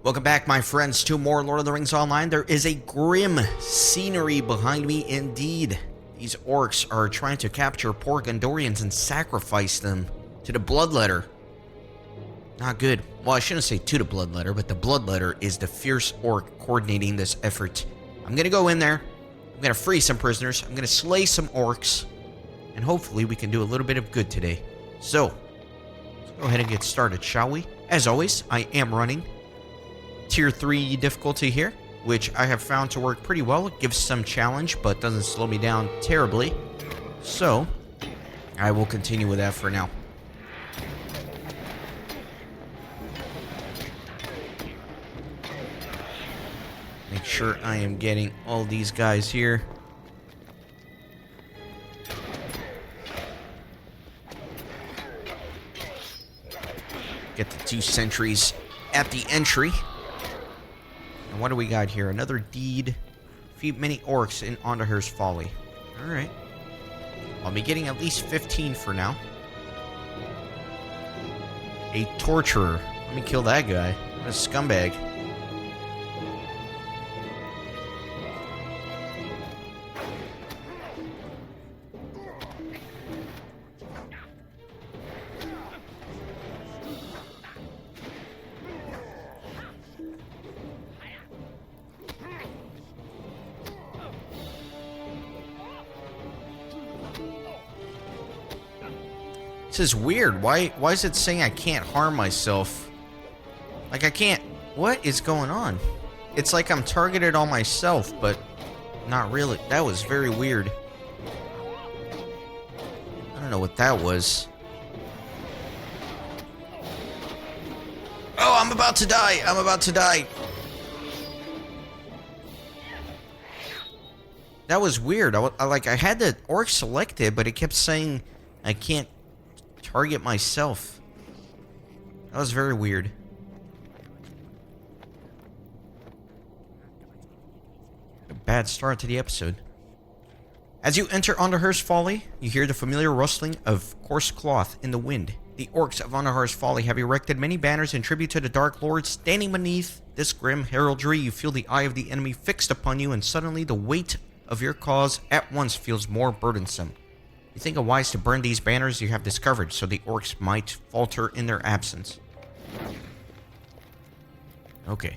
Welcome back, my friends, to more Lord of the Rings Online. There is a grim scenery behind me indeed. These orcs are trying to capture poor Gondorians and sacrifice them to the Bloodletter. Not good. Well, I shouldn't say to the Bloodletter, but the Bloodletter is the fierce orc coordinating this effort. I'm gonna go in there. I'm gonna free some prisoners. I'm gonna slay some orcs. And hopefully we can do a little bit of good today. So, let's go ahead and get started, shall we? As always, I am running Tier 3 difficulty here, which I have found to work pretty well. It gives some challenge, but doesn't slow me down terribly. So, I will continue with that for now. Make sure I am getting all these guys here. Get the 2 sentries at the entry. And what do we got here? Another deed. Defeat many orcs in Accursed Folly. Alright. I'll be getting at least 15 for now. A torturer. Let me kill that guy. What a scumbag. This is weird. Why is it saying I can't harm myself? Like I can't... What is going on? It's like I'm targeted on myself, but not really. That was very weird. I don't know what that was. Oh, I'm about to die. I'm about to die. That was weird. I had the orc selected, but it kept saying I can't target myself. That was very weird. A bad start to the episode. As you enter Accursed Folly, you hear the familiar rustling of coarse cloth in the wind. The orcs of Accursed Folly have erected many banners in tribute to the Dark Lord. Standing beneath this grim heraldry, you feel the eye of the enemy fixed upon you, and suddenly the weight of your cause at once feels more burdensome. You think it wise to burn these banners you have discovered, so the orcs might falter in their absence. Okay.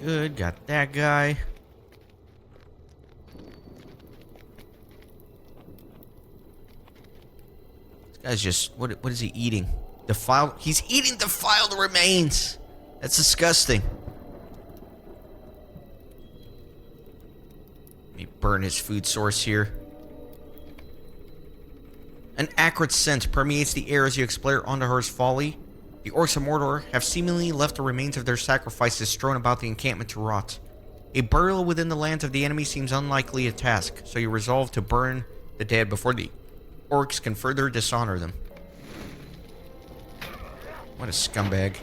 Good, got that guy. This guy's just, what is he eating? Defiled, he's eating defiled remains. That's disgusting. Let me burn his food source here. An acrid scent permeates the air as you explore Accursed Folly. The orcs of Mordor have seemingly left the remains of their sacrifices strewn about the encampment to rot. A burial within the lands of the enemy seems unlikely a task, so you resolve to burn the dead before the orcs can further dishonor them. What a scumbag.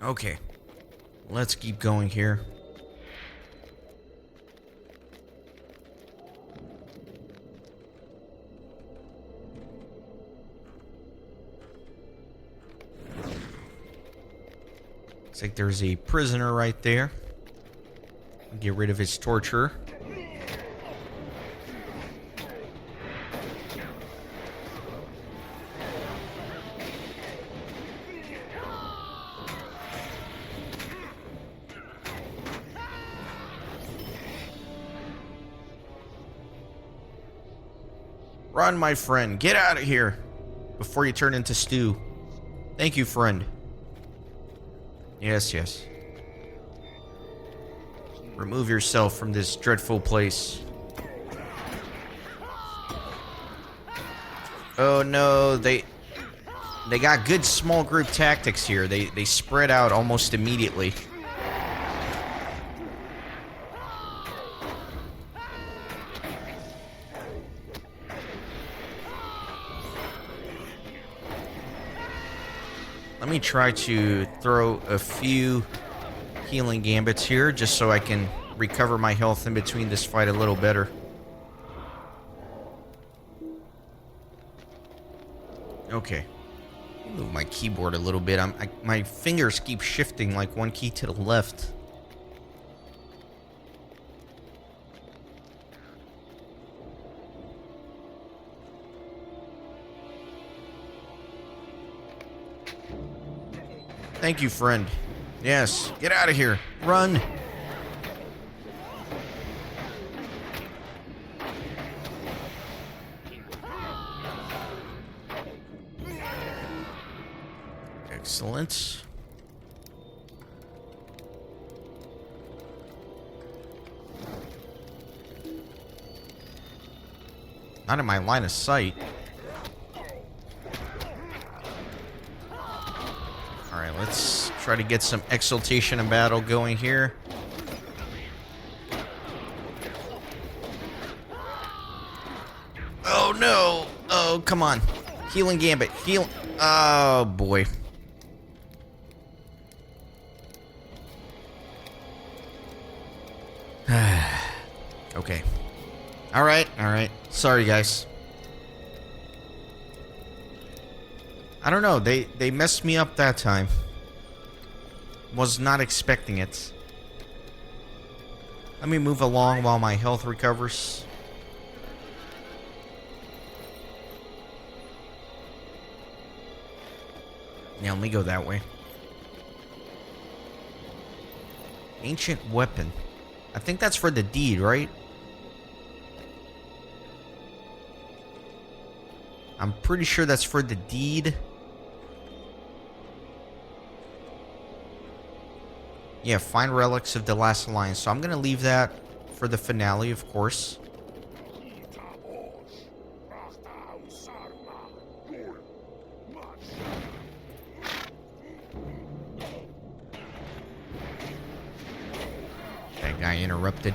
Okay, let's keep going here. Looks like there's a prisoner right there. Get rid of his torturer. Run, my friend. Get out of here before you turn into stew. Thank you, friend. Yes, yes. Remove yourself from this dreadful place. Oh no, they got good small group tactics here. They spread out almost immediately. Let me try to throw a few healing gambits here just so I can recover my health in between this fight a little better. Okay. Move my keyboard a little bit. My fingers keep shifting like one key to the left. Thank you, friend. Yes, get out of here. Run. Excellent. Not in my line of sight. Alright, let's try to get some exaltation and battle going here. Oh no! Oh, come on. Healing Gambit. Heal. Oh boy. Okay. Alright. Sorry, guys. I don't know. They messed me up that time. Was not expecting it. Let me move along while my health recovers. Yeah, let me go that way. Ancient weapon. I think that's for the deed, right? I'm pretty sure that's for the deed. Yeah, find relics of the last alliance. So I'm gonna leave that for the finale, of course. That guy interrupted.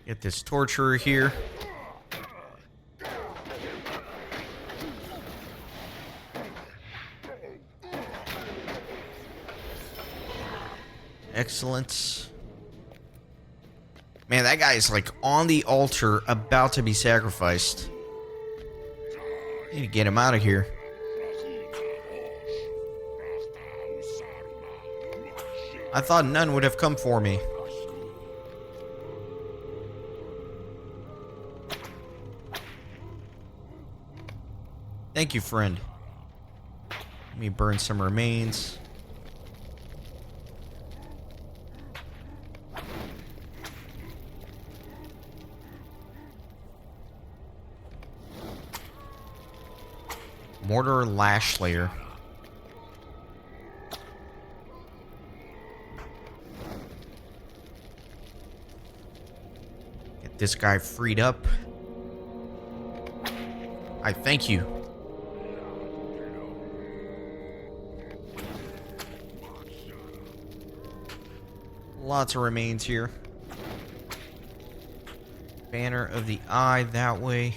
Get this torturer here. Excellent. Man, that guy is like on the altar about to be sacrificed. Need to get him out of here. I thought none would have come for me. Thank you, friend. Let me burn some remains. Mortar Lash Slayer. Get this guy freed up. I thank you. Lots of remains here. Banner of the Eye that way.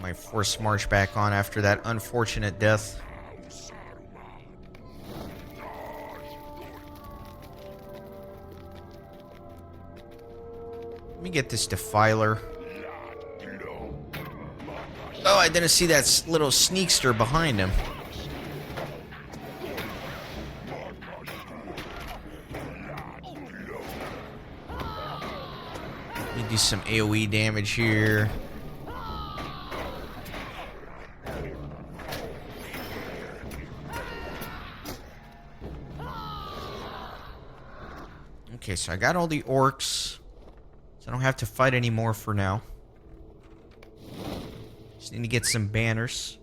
My forced march back on after that unfortunate death. Let me get this Defiler. Oh, I didn't see that little sneakster behind him. Let me do some AoE damage here. Okay, so I got all the orcs. So I don't have to fight anymore for now. Just need to get some banners.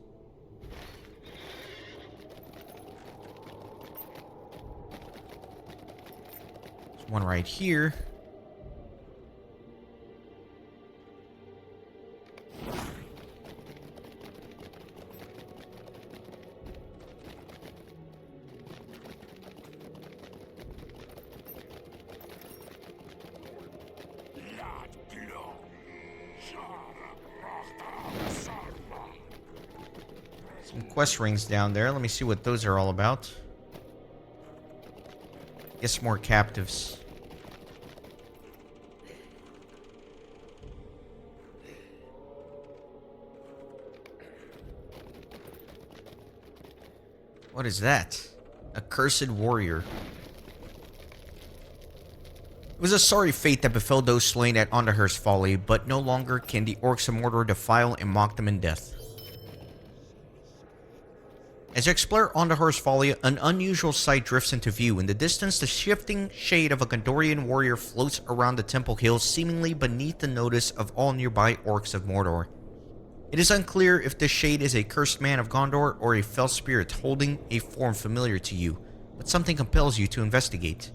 There's one right here. Some quest rings down there. Let me see what those are all about. Guess more captives. What is that? Accursed warrior. It was a sorry fate that befell those slain at Accursed folly, but no longer can the orcs of Mordor defile and mock them in death. As you explore Accursed folly, an unusual sight drifts into view. In the distance, the shifting shade of a Gondorian warrior floats around the temple hills, seemingly beneath the notice of all nearby orcs of Mordor. It is unclear if this shade is a cursed man of Gondor or a fell spirit holding a form familiar to you, but something compels you to investigate.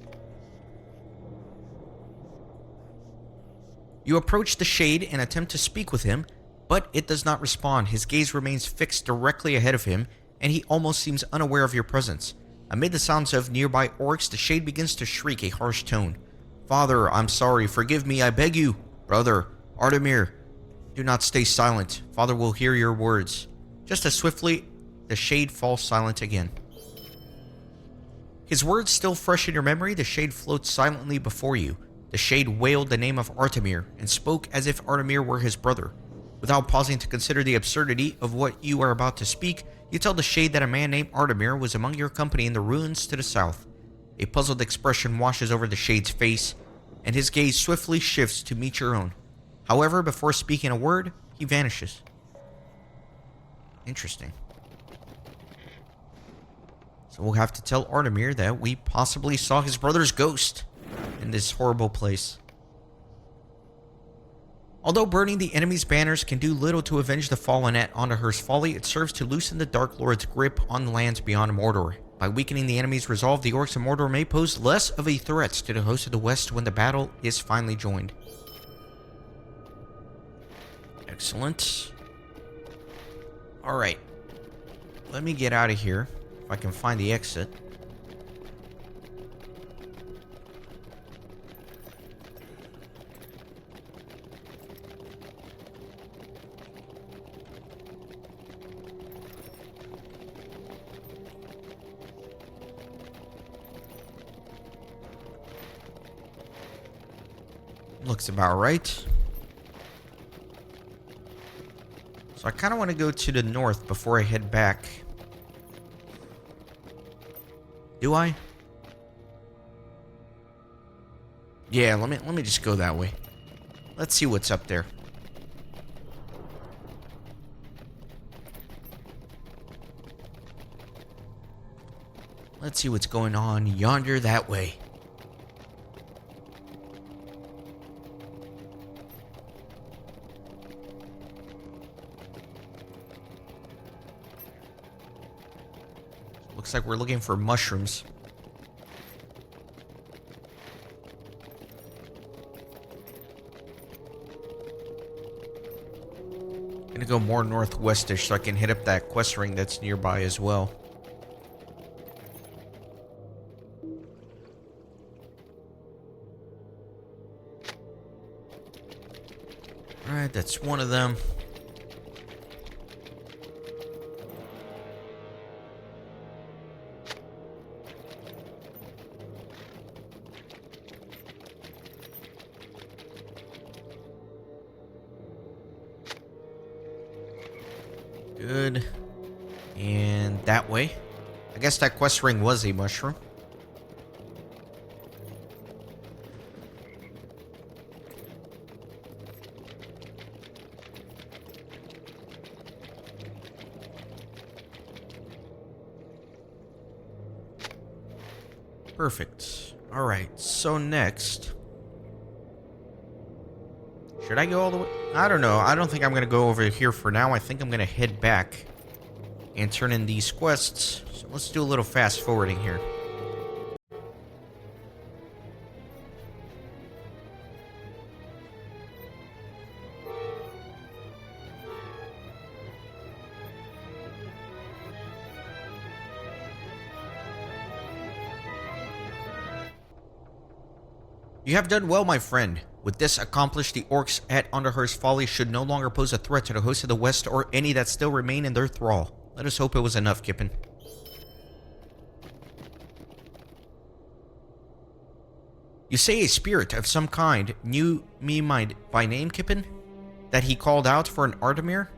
You approach the shade and attempt to speak with him, but it does not respond. His gaze remains fixed directly ahead of him, and he almost seems unaware of your presence. Amid the sounds of nearby orcs, the shade begins to shriek a harsh tone. "Father, I'm sorry. Forgive me, I beg you. Brother, Artemir, do not stay silent. Father will hear your words." Just as swiftly, the shade falls silent again. His words still fresh in your memory, the shade floats silently before you. The shade wailed the name of Artemir and spoke as if Artemir were his brother. Without pausing to consider the absurdity of what you are about to speak, you tell the shade that a man named Artemir was among your company in the ruins to the south. A puzzled expression washes over the shade's face, and his gaze swiftly shifts to meet your own. However, before speaking a word, he vanishes. Interesting. So we'll have to tell Artemir that we possibly saw his brother's ghost in this horrible place. Although burning the enemy's banners can do little to avenge the fallen at Accursed folly, it serves to loosen the Dark Lord's grip on lands beyond Mordor. By weakening the enemy's resolve, the orcs of Mordor may pose less of a threat to the host of the West when the battle is finally joined. Excellent. Alright. Let me get out of here, if I can find the exit. Looks about right. So I kind of want to go to the north before I head back. Do I? Yeah, let me just go that way. Let's see what's up there. Let's see what's going on yonder that way. Looks like we're looking for mushrooms. Gonna go more northwestish so I can hit up that quest ring that's nearby as well. Alright, that's one of them. Good. And that way. I guess that quest ring was a mushroom. Perfect. Alright, so next... should I go all the way? I don't know. I don't think I'm going to go over here for now. I think I'm going to head back and turn in these quests. So let's do a little fast forwarding here. You have done well, my friend. With this accomplished, the orcs at Accursed Folly should no longer pose a threat to the host of the West or any that still remain in their thrall. Let us hope it was enough, Kippen. You say a spirit of some kind knew me by name, Kippen? That he called out for an Artemir?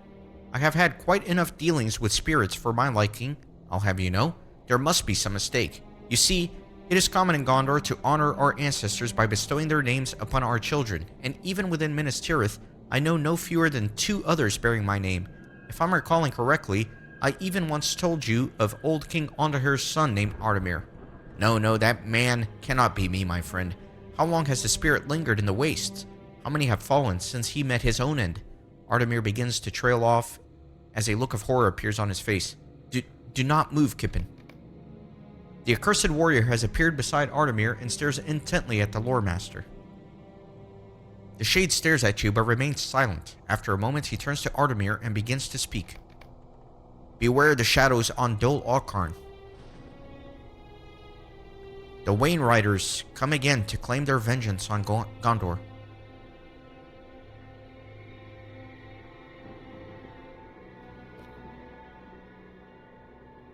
I have had quite enough dealings with spirits for my liking. I'll have you know, there must be some mistake. You see, it is common in Gondor to honor our ancestors by bestowing their names upon our children, and even within Minas Tirith, I know no fewer than 2 others bearing my name. If I'm recalling correctly, I even once told you of old King Ondahir's son named Artemir. No, that man cannot be me, my friend. How long has the spirit lingered in the wastes? How many have fallen since he met his own end? Artemir begins to trail off as a look of horror appears on his face. Do not move, Kippen. The accursed warrior has appeared beside Artemir and stares intently at the lore master. The shade stares at you but remains silent. After a moment, he turns to Artemir and begins to speak. Beware the shadows on Dol Alcarn. The Wainriders come again to claim their vengeance on Gondor.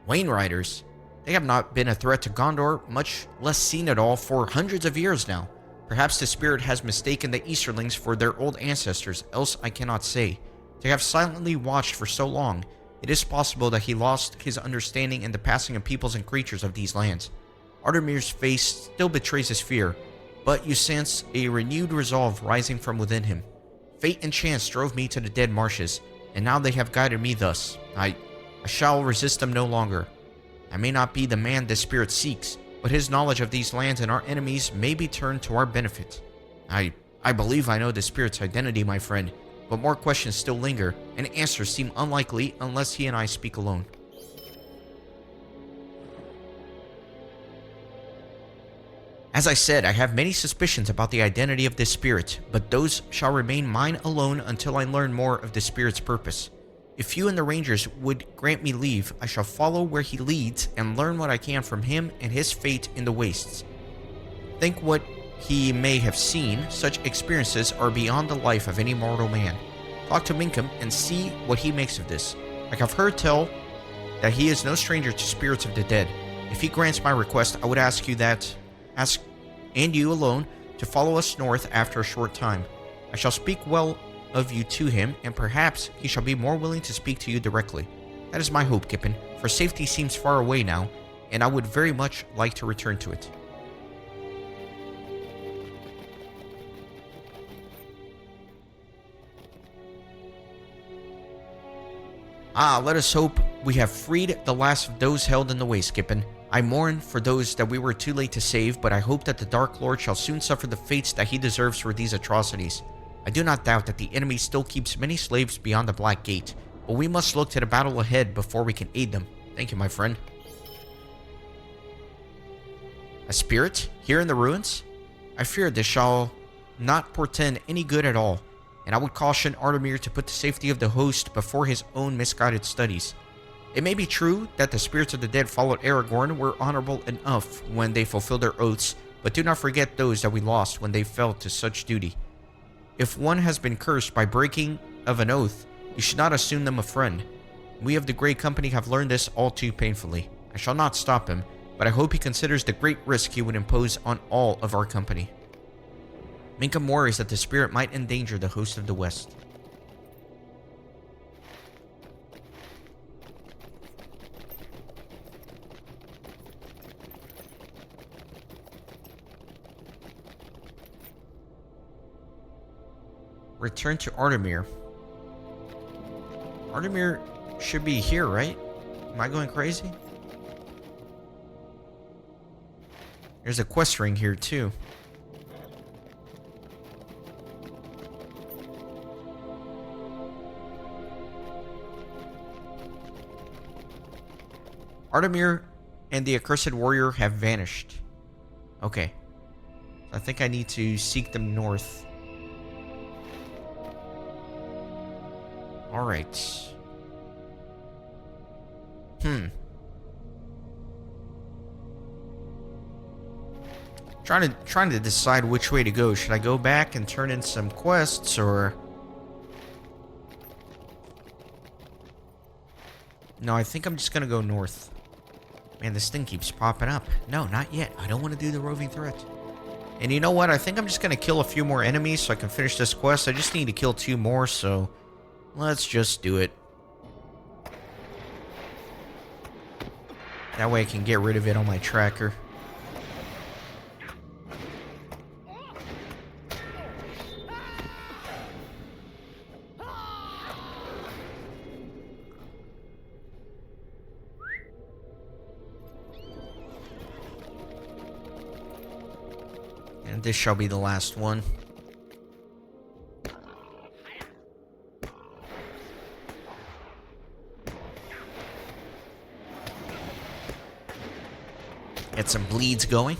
Wainriders? They have not been a threat to Gondor, much less seen at all, for hundreds of years now. Perhaps the spirit has mistaken the Easterlings for their old ancestors, else I cannot say. They have silently watched for so long, it is possible that he lost his understanding in the passing of peoples and creatures of these lands. Artemir's face still betrays his fear, but you sense a renewed resolve rising from within him. Fate and chance drove me to the dead marshes, and now they have guided me thus. I shall resist them no longer. I may not be the man this spirit seeks, but his knowledge of these lands and our enemies may be turned to our benefit. I believe I know the spirit's identity, my friend, but more questions still linger, and answers seem unlikely unless he and I speak alone. As I said, I have many suspicions about the identity of this spirit, but those shall remain mine alone until I learn more of the spirit's purpose. If you and the Rangers would grant me leave, I shall follow where he leads and learn what I can from him and his fate in the wastes. Think what he may have seen. Such experiences are beyond the life of any mortal man. Talk to Minkum and see what he makes of this. I have heard tell that he is no stranger to spirits of the dead. If he grants my request, I would ask and you alone to follow us north after a short time. I shall speak well of you to him, and perhaps he shall be more willing to speak to you directly. That is my hope, Kippen, for safety seems far away now, and I would very much like to return to it. Let us hope we have freed the last of those held in the waste, Kippen. I mourn for those that we were too late to save, but I hope that the Dark Lord shall soon suffer the fates that he deserves for these atrocities. I do not doubt that the enemy still keeps many slaves beyond the Black Gate, but we must look to the battle ahead before we can aid them. Thank you, my friend. A spirit? Here in the ruins? I fear this shall not portend any good at all, and I would caution Artemir to put the safety of the host before his own misguided studies. It may be true that the spirits of the dead followed Aragorn were honorable enough when they fulfilled their oaths, but do not forget those that we lost when they fell to such duty. If one has been cursed by breaking of an oath, you should not assume them a friend. We of the Grey Company have learned this all too painfully. I shall not stop him, but I hope he considers the great risk he would impose on all of our company. Minkum worries that the spirit might endanger the host of the West. Return to Artemir. Artemir should be here, right? Am I going crazy? There's a quest ring here, too. Artemir and the Accursed Warrior have vanished. Okay. I think I need to seek them north. Alright. Trying to decide which way to go. Should I go back and turn in some quests, or... No, I think I'm just gonna go north. Man, this thing keeps popping up. No, not yet. I don't want to do the roving threat. And you know what? I think I'm just gonna kill a few more enemies so I can finish this quest. I just need to kill 2 more, so... let's just do it. That way I can get rid of it on my tracker. And this shall be the last one. Get some bleeds going.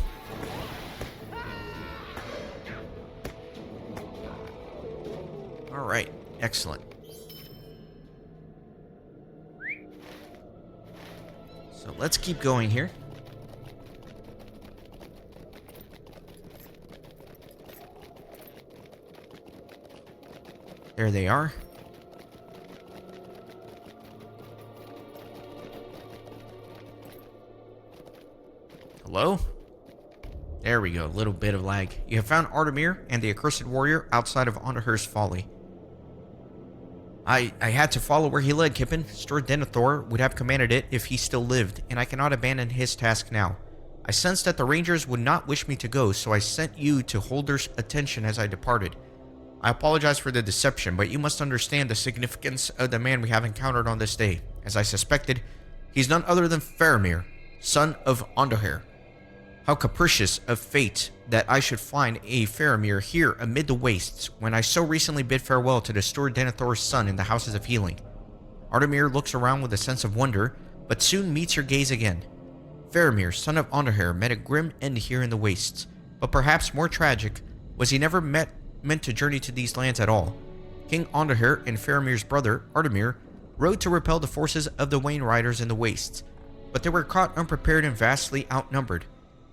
Alright, excellent. So let's keep going here. There they are. Hello? There we go, a little bit of lag. You have found Artemir and the Accursed Warrior outside of Underhurst Folly. I had to follow where he led, Kippen. Stur Denethor would have commanded it if he still lived, and I cannot abandon his task now. I sensed that the Rangers would not wish me to go, so I sent you to hold their attention as I departed. I apologize for the deception, but you must understand the significance of the man we have encountered on this day. As I suspected, he's none other than Faramir, son of Ondoher. How capricious of fate that I should find a Faramir here amid the wastes, when I so recently bid farewell to the Stur Denethor's son in the Houses of Healing. Artemir looks around with a sense of wonder, but soon meets your gaze again. Faramir, son of Ondoher, met a grim end here in the wastes, but perhaps more tragic was he never meant to journey to these lands at all. King Ondoher and Faramir's brother, Artemir, rode to repel the forces of the Wain Riders in the wastes, but they were caught unprepared and vastly outnumbered.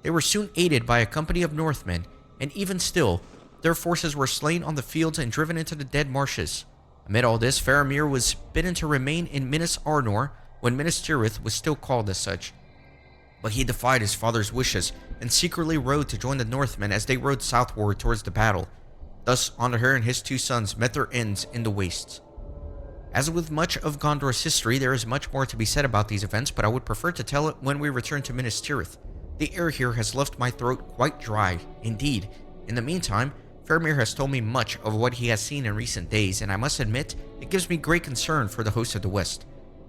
They were soon aided by a company of Northmen, and even still, their forces were slain on the fields and driven into the dead marshes. Amid all this, Faramir was bidden to remain in Minas Arnor when Minas Tirith was still called as such. But he defied his father's wishes and secretly rode to join the Northmen as they rode southward towards the battle. Thus, Ondoher and his 2 sons met their ends in the wastes. As with much of Gondor's history, there is much more to be said about these events, but I would prefer to tell it when we return to Minas Tirith. The air here has left my throat quite dry, indeed. In the meantime, Faramir has told me much of what he has seen in recent days, and I must admit, it gives me great concern for the host of the West.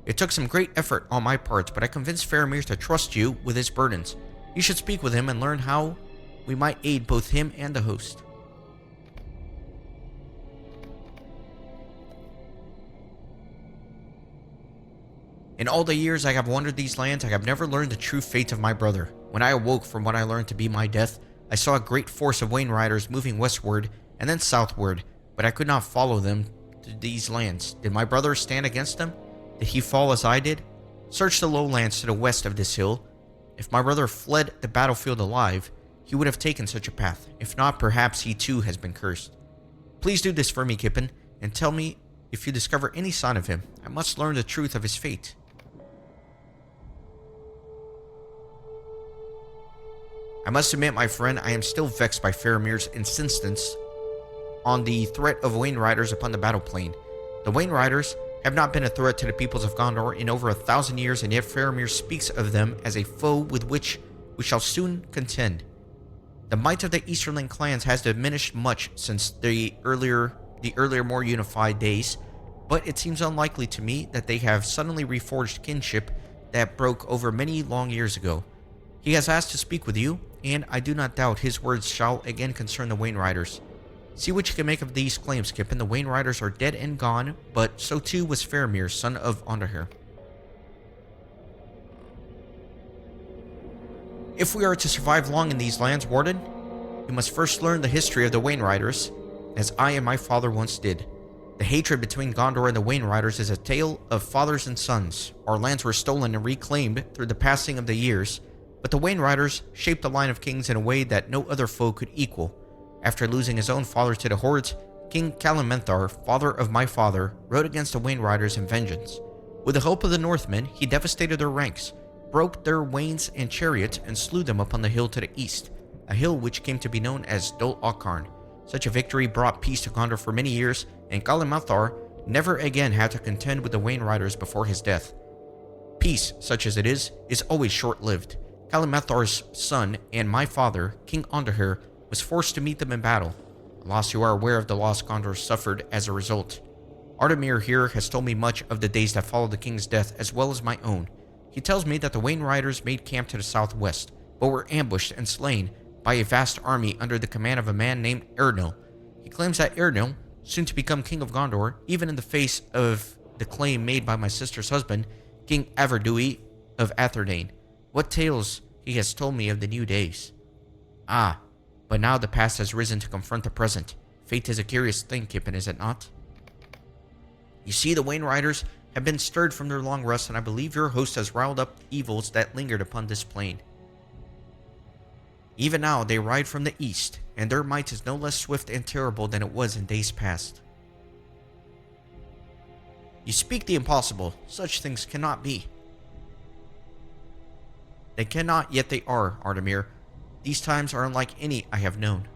It took some great effort on my part, but I convinced Faramir to trust you with his burdens. You should speak with him and learn how we might aid both him and the host. In all the years I have wandered these lands, I have never learned the true fate of my brother. When I awoke from what I learned to be my death, I saw a great force of Wain Riders moving westward and then southward, but I could not follow them to these lands. Did my brother stand against them? Did he fall as I did? Search the lowlands to the west of this hill. If my brother fled the battlefield alive, he would have taken such a path. If not, perhaps he too has been cursed. Please do this for me, Kippen, and tell me if you discover any sign of him. I must learn the truth of his fate. I must admit, my friend, I am still vexed by Faramir's insistence on the threat of Wain Riders upon the battle plain. The Wain Riders have not been a threat to the peoples of Gondor in over 1,000 years, and yet Faramir speaks of them as a foe with which we shall soon contend. The might of the Easterland clans has diminished much since the earlier more unified days, but it seems unlikely to me that they have suddenly reforged kinship that broke over many long years ago. He has asked to speak with you, and I do not doubt his words shall again concern the Wainriders. See what you can make of these claims, Kippen. The Wainriders are dead and gone, but so too was Faramir, son of Onderhair. If we are to survive long in these lands, Warden, we must first learn the history of the Wainriders, as I and my father once did. The hatred between Gondor and the Wainriders is a tale of fathers and sons. Our lands were stolen and reclaimed through the passing of the years, but the Wainriders shaped the line of kings in a way that no other foe could equal. After losing his own father to the hordes, King Calimenthar, father of my father, rode against the Wainriders in vengeance. With the help of the Northmen, he devastated their ranks, broke their wains and chariots, and slew them upon the hill to the east, a hill which came to be known as Dol Ocarn. Such a victory brought peace to Gondor for many years, and Calimenthar never again had to contend with the Wainriders before his death. Peace, such as it is always short-lived. Calimenthar's son and my father, King Onderhair, was forced to meet them in battle. Alas, you are aware of the loss Gondor suffered as a result. Artemir here has told me much of the days that followed the king's death, as well as my own. He tells me that the Wainriders made camp to the southwest, but were ambushed and slain by a vast army under the command of a man named Eärnil. He claims that Eärnil, soon to become king of Gondor, even in the face of the claim made by my sister's husband, King Averdui of Atherdane. What tales he has told me of the new days. Ah, but now the past has risen to confront the present. Fate is a curious thing, Kippen, is it not? You see, the Wainriders have been stirred from their long rest, and I believe your host has riled up evils that lingered upon this plain. Even now, they ride from the east, and their might is no less swift and terrible than it was in days past. You speak the impossible. Such things cannot be. They cannot, yet they are, Artemir. These times are unlike any I have known.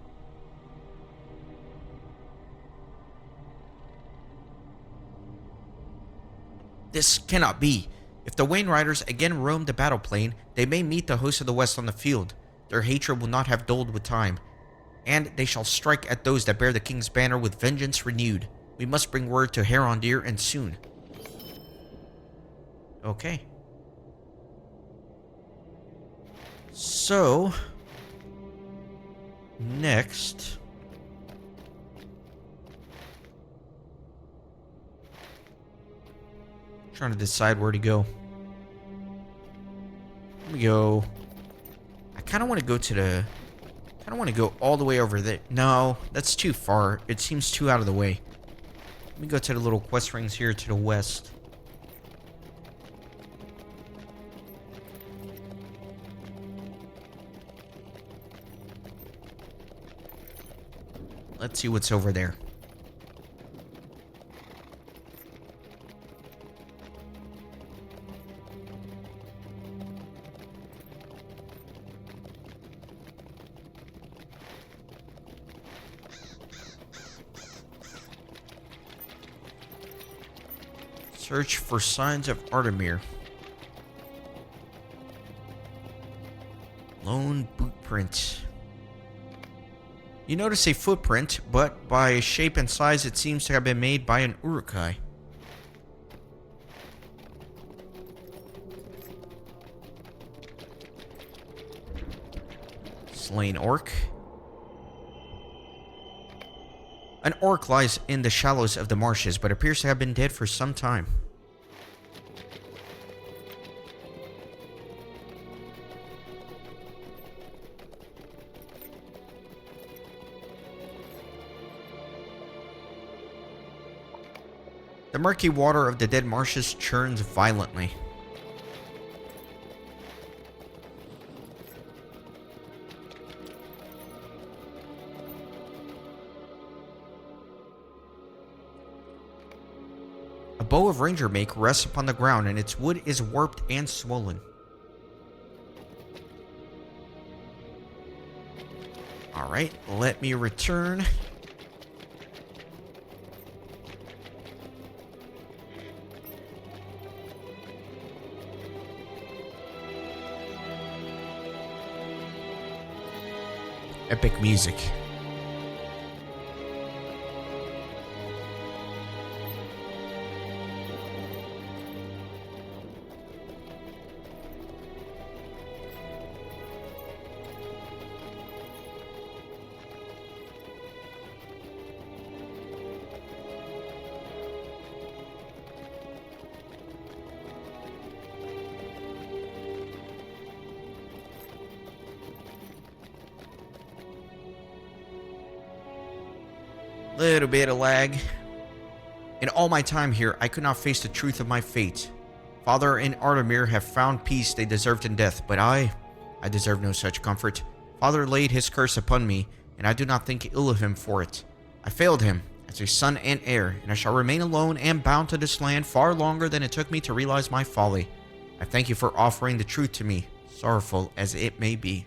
This cannot be. If the Wainriders again roam the battle plain, they may meet the host of the west on the field. Their hatred will not have dulled with time, and they shall strike at those that bear the king's banner with vengeance renewed. We must bring word to Harondir, and soon. Okay. So, next, trying to decide where to go. Let me go. I kind of want to go to the. I don't want to go all the way over there. No, that's too far. It seems too out of the way. Let me go to the little quest rings here to the west. Let's see what's over there. Search for signs of Artemir. Lone boot print. You notice a footprint, but by shape and size it seems to have been made by an Uruk-hai. Slain orc. An orc lies in the shallows of the marshes, but appears to have been dead for some time. The murky water of the dead marshes churns violently. A bow of ranger make rests upon the ground, and its wood is warped and swollen. Alright, let me return. Epic music. Little bit of lag. In all my time here, I could not face the truth of my fate. Father and Artemir have found peace they deserved in death, but I deserve no such comfort. Father laid his curse upon me, and I do not think ill of him for it. I failed him as a son and heir, and I shall remain alone and bound to this land far longer than it took me to realize my folly. I thank you for offering the truth to me, sorrowful as it may be.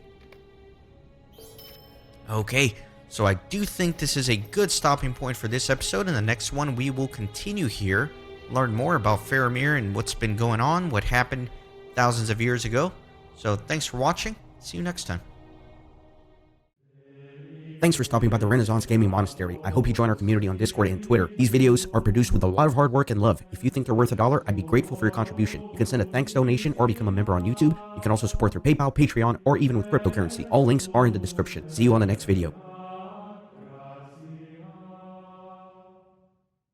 Okay, so I do think this is a good stopping point for this episode. In the next one, we will continue here, learn more about Faramir and what's been going on, what happened thousands of years ago. So thanks for watching. See you next time. Thanks for stopping by the Renaissance Gaming Monastery. I hope you join our community on Discord and Twitter. These videos are produced with a lot of hard work and love. If you think they're worth $1, I'd be grateful for your contribution. You can send a thanks donation or become a member on YouTube. You can also support through PayPal, Patreon, or even with cryptocurrency. All links are in the description. See you on the next video.